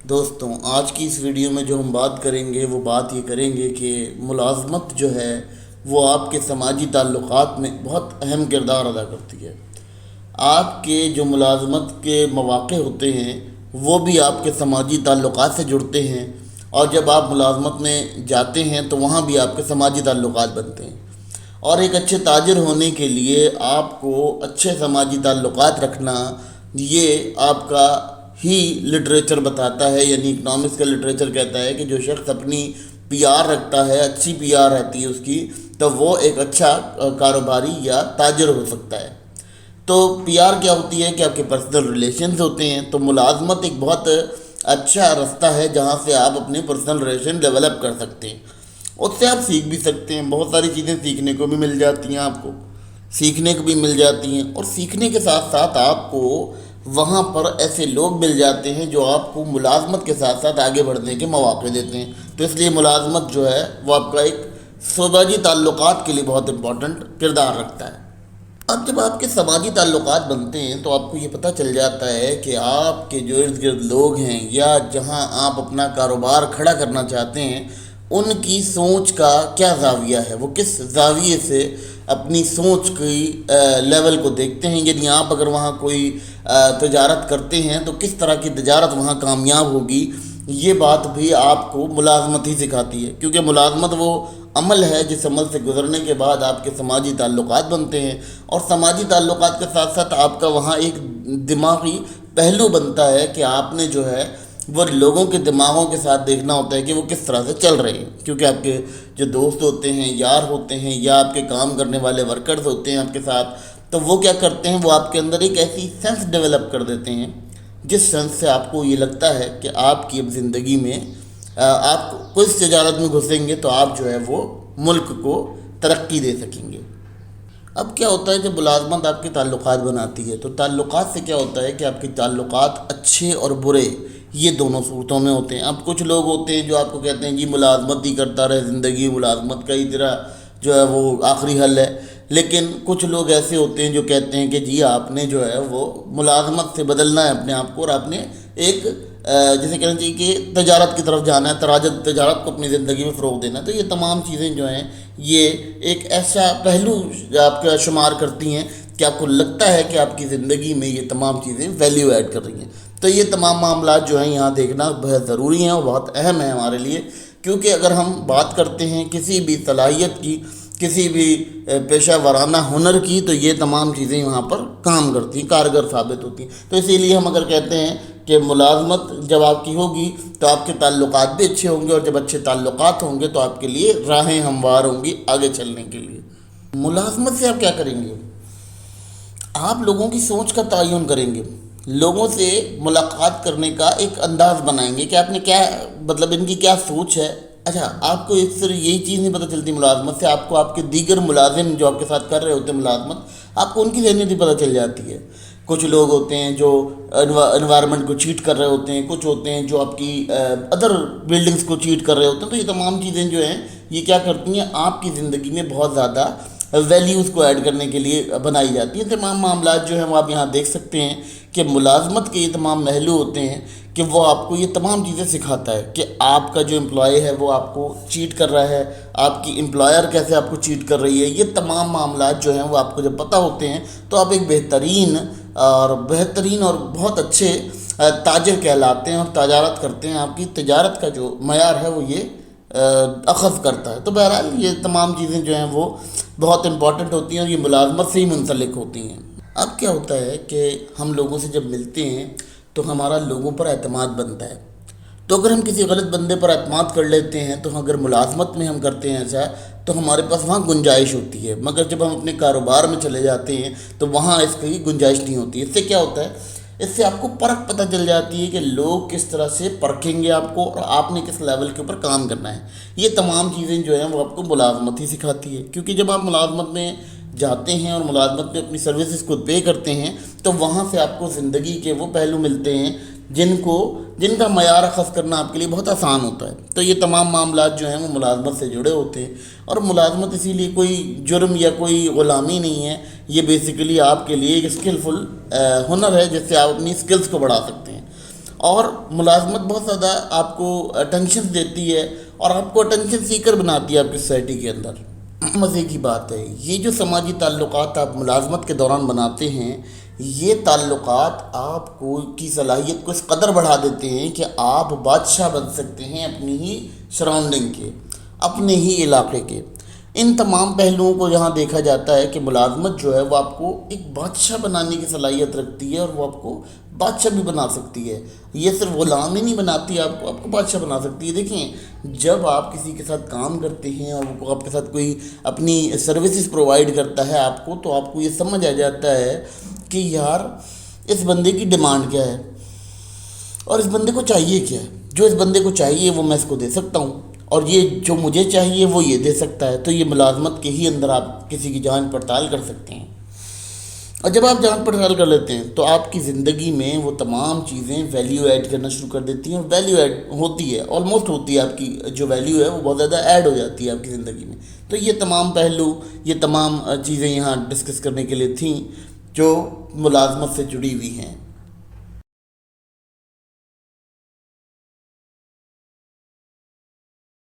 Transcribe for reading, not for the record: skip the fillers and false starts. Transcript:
دوستوں، آج کی اس ویڈیو میں جو ہم بات کریں گے وہ بات یہ کریں گے کہ ملازمت جو ہے وہ آپ کے سماجی تعلقات میں بہت اہم کردار ادا کرتی ہے۔ آپ کے جو ملازمت کے مواقع ہوتے ہیں وہ بھی آپ کے سماجی تعلقات سے جڑتے ہیں، اور جب آپ ملازمت میں جاتے ہیں تو وہاں بھی آپ کے سماجی تعلقات بنتے ہیں۔ اور ایک اچھے تاجر ہونے کے لیے آپ کو اچھے سماجی تعلقات رکھنا، یہ آپ کا ہی لٹریچر بتاتا ہے، یعنی اکنامکس کا لٹریچر کہتا ہے کہ جو شخص اپنی پی آر رکھتا ہے، اچھی پی آر رہتی ہے اس کی، تو وہ ایک اچھا کاروباری یا تاجر ہو سکتا ہے۔ تو پی آر کیا ہوتی ہے کہ آپ کے پرسنل ریلیشنز ہوتے ہیں، تو ملازمت ایک بہت اچھا راستہ ہے جہاں سے آپ اپنے پرسنل ریلیشن ڈیولپ کر سکتے ہیں۔ اس سے آپ سیکھ بھی سکتے ہیں، بہت ساری چیزیں سیکھنے کو بھی مل جاتی ہیں، آپ کو سیکھنے کو بھی مل جاتی ہیں، اور سیکھنے کے ساتھ ساتھ آپ کو وہاں پر ایسے لوگ مل جاتے ہیں جو آپ کو ملازمت کے ساتھ ساتھ آگے بڑھنے کے مواقع دیتے ہیں۔ تو اس لیے ملازمت جو ہے وہ آپ کا ایک سماجی تعلقات کے لیے بہت امپورٹنٹ کردار رکھتا ہے۔ اب جب آپ کے سماجی تعلقات بنتے ہیں تو آپ کو یہ پتہ چل جاتا ہے کہ آپ کے جو ارد گرد لوگ ہیں یا جہاں آپ اپنا کاروبار کھڑا کرنا چاہتے ہیں، ان کی سوچ کا کیا زاویہ ہے، وہ کس زاویے سے اپنی سوچ کی لیول کو دیکھتے ہیں۔ یعنی آپ اگر وہاں کوئی تجارت کرتے ہیں تو کس طرح کی تجارت وہاں کامیاب ہوگی، یہ بات بھی آپ کو ملازمت ہی سکھاتی ہے، کیونکہ ملازمت وہ عمل ہے جس عمل سے گزرنے کے بعد آپ کے سماجی تعلقات بنتے ہیں، اور سماجی تعلقات کے ساتھ ساتھ آپ کا وہاں ایک دماغی پہلو بنتا ہے کہ آپ نے جو ہے وہ لوگوں کے دماغوں کے ساتھ دیکھنا ہوتا ہے کہ وہ کس طرح سے چل رہے ہیں، کیونکہ آپ کے جو دوست ہوتے ہیں، یار ہوتے ہیں، یا آپ کے کام کرنے والے ورکرز ہوتے ہیں آپ کے ساتھ، تو وہ کیا کرتے ہیں، وہ آپ کے اندر ایک ایسی سینس ڈیولپ کر دیتے ہیں جس سینس سے آپ کو یہ لگتا ہے کہ آپ کی اب زندگی میں آپ کوئی تجارت میں گھسیں گے تو آپ جو ہے وہ ملک کو ترقی دے سکیں گے۔ اب کیا ہوتا ہے جب ملازمت آپ کے تعلقات بناتی ہے، تو تعلقات سے کیا ہوتا ہے کہ آپ کے تعلقات اچھے اور برے یہ دونوں صورتوں میں ہوتے ہیں۔ اب کچھ لوگ ہوتے ہیں جو آپ کو کہتے ہیں جی ملازمت ہی کرتا رہے زندگی، ملازمت کا ہی تیرا جو ہے وہ آخری حل ہے، لیکن کچھ لوگ ایسے ہوتے ہیں جو کہتے ہیں کہ جی آپ نے جو ہے وہ ملازمت سے بدلنا ہے اپنے آپ کو، اور آپ نے ایک جیسے کہنا چاہیے کہ تجارت کی طرف جانا ہے، تجارت کو اپنی زندگی میں فروغ دینا ہے۔ تو یہ تمام چیزیں جو ہیں یہ ایک ایسا پہلو آپ کا شمار کرتی ہیں کہ آپ کو لگتا ہے کہ آپ کی زندگی میں یہ تمام چیزیں ویلیو ایڈ کر رہی ہیں۔ تو یہ تمام معاملات جو ہیں یہاں دیکھنا بہت ضروری ہیں اور بہت اہم ہیں ہمارے لیے، کیونکہ اگر ہم بات کرتے ہیں کسی بھی صلاحیت کی، کسی بھی پیشہ ورانہ ہنر کی، تو یہ تمام چیزیں وہاں پر کام کرتی ہیں، کارگر ثابت ہوتی ہیں۔ تو اسی لیے ہم اگر کہتے ہیں کہ ملازمت جب آپ کی ہوگی تو آپ کے تعلقات بھی اچھے ہوں گے، اور جب اچھے تعلقات ہوں گے تو آپ کے لیے راہیں ہموار ہوں گی آگے چلنے کے لیے۔ ملازمت سے آپ کیا کریں گے؟ آپ لوگوں کی سوچ کا تعین کریں گے، لوگوں سے ملاقات کرنے کا ایک انداز بنائیں گے کہ آپ نے کیا مطلب ان کی کیا سوچ ہے۔ اچھا، آپ کو اس سے یہی چیز نہیں پتہ چلتی ملازمت سے، آپ کو آپ کے دیگر ملازم جو آپ کے ساتھ کر رہے ہوتے ہیں ملازمت، آپ کو ان کی ذہنیت بھی پتہ چل جاتی ہے۔ کچھ لوگ ہوتے ہیں جو انوائرمنٹ کو چیٹ کر رہے ہوتے ہیں، کچھ ہوتے ہیں جو آپ کی ادر بلڈنگز کو چیٹ کر رہے ہوتے ہیں۔ تو یہ تمام چیزیں جو ہیں یہ کیا کرتی ہیں، آپ کی زندگی میں بہت زیادہ ویلیوز کو ایڈ کرنے کے لیے بنائی جاتی ہیں۔ تمام معاملات جو ہیں وہ آپ یہاں دیکھ سکتے ہیں کہ ملازمت کے یہ تمام پہلو ہوتے ہیں کہ وہ آپ کو یہ تمام چیزیں سکھاتا ہے کہ آپ کا جو امپلائی ہے وہ آپ کو چیٹ کر رہا ہے، آپ کی امپلائر کیسے آپ کو چیٹ کر رہی ہے۔ یہ تمام معاملات جو ہیں وہ آپ کو جب پتہ ہوتے ہیں تو آپ ایک بہترین اور بہت اچھے تاجر کہلاتے ہیں، اور تجارت کرتے ہیں۔ آپ کی تجارت کا جو معیار ہے وہ یہ اخذ کرتا ہے۔ تو بہرحال یہ تمام چیزیں جو ہیں وہ بہت امپورٹنٹ ہوتی ہیں، اور یہ ملازمت سے ہی منسلک ہوتی ہیں۔ اب کیا ہوتا ہے کہ ہم لوگوں سے جب ملتے ہیں تو ہمارا لوگوں پر اعتماد بنتا ہے۔ تو اگر ہم کسی غلط بندے پر اعتماد کر لیتے ہیں، تو اگر ملازمت میں ہم کرتے ہیں ایسا، تو ہمارے پاس وہاں گنجائش ہوتی ہے، مگر جب ہم اپنے کاروبار میں چلے جاتے ہیں تو وہاں اس کی گنجائش نہیں ہوتی۔ اس سے کیا ہوتا ہے، اس سے آپ کو پرکھ پتہ چل جاتی ہے کہ لوگ کس طرح سے پرکھیں گے آپ کو، اور آپ نے کس لیول کے اوپر کام کرنا ہے۔ یہ تمام چیزیں جو ہیں وہ آپ کو ملازمت ہی سکھاتی ہے، کیونکہ جب آپ ملازمت میں جاتے ہیں اور ملازمت میں اپنی سروسز کو پے کرتے ہیں تو وہاں سے آپ کو زندگی کے وہ پہلو ملتے ہیں جن کا معیار اخذ کرنا آپ کے لیے بہت آسان ہوتا ہے۔ تو یہ تمام معاملات جو ہیں وہ ملازمت سے جڑے ہوتے ہیں، اور ملازمت اسی لیے کوئی جرم یا کوئی غلامی نہیں ہے، یہ بیسیکلی آپ کے لیے ایک اسکلفل ہنر ہے جس سے آپ اپنی اسکلز کو بڑھا سکتے ہیں۔ اور ملازمت بہت زیادہ آپ کو اٹینشن دیتی ہے اور آپ کو اٹینشن سیکر بناتی ہے آپ کی سوسائٹی کے اندر۔ مزے کی بات ہے، یہ جو سماجی تعلقات آپ ملازمت کے دوران بناتے ہیں، یہ تعلقات آپ کو کی صلاحیت کو اس قدر بڑھا دیتے ہیں کہ آپ بادشاہ بن سکتے ہیں اپنی ہی سراؤنڈنگ کے، اپنے ہی علاقے کے۔ ان تمام پہلوؤں کو یہاں دیکھا جاتا ہے کہ ملازمت جو ہے وہ آپ کو ایک بادشاہ بنانے کی صلاحیت رکھتی ہے، اور وہ آپ کو بادشاہ بھی بنا سکتی ہے۔ یہ صرف غلام ہی نہیں بناتی آپ کو بادشاہ بنا سکتی ہے۔ دیکھیں، جب آپ کسی کے ساتھ کام کرتے ہیں اور وہ آپ کے ساتھ کوئی اپنی سروسز پرووائڈ کرتا ہے آپ کو، تو آپ کو یہ سمجھ آ جاتا ہے کہ یار اس بندے کی ڈیمانڈ کیا ہے اور اس بندے کو چاہیے کیا ہے۔ جو اس بندے کو چاہیے وہ میں اس کو دے سکتا ہوں، اور یہ جو مجھے چاہیے وہ یہ دے سکتا ہے۔ تو یہ ملازمت کے ہی اندر آپ کسی کی جانچ پڑتال کر سکتے ہیں، اور جب آپ جانچ پڑتال کر لیتے ہیں تو آپ کی زندگی میں وہ تمام چیزیں ویلیو ایڈ کرنا شروع کر دیتی ہیں، اور ویلیو ایڈ ہوتی ہے، آلموسٹ ہوتی ہے، آپ کی جو ویلیو ہے وہ بہت زیادہ ایڈ ہو جاتی ہے آپ کی زندگی میں۔ تو یہ تمام پہلو، یہ تمام چیزیں یہاں ڈسکس کرنے کے لیے تھیں جو ملازمت سے جڑی ہوئی ہیں۔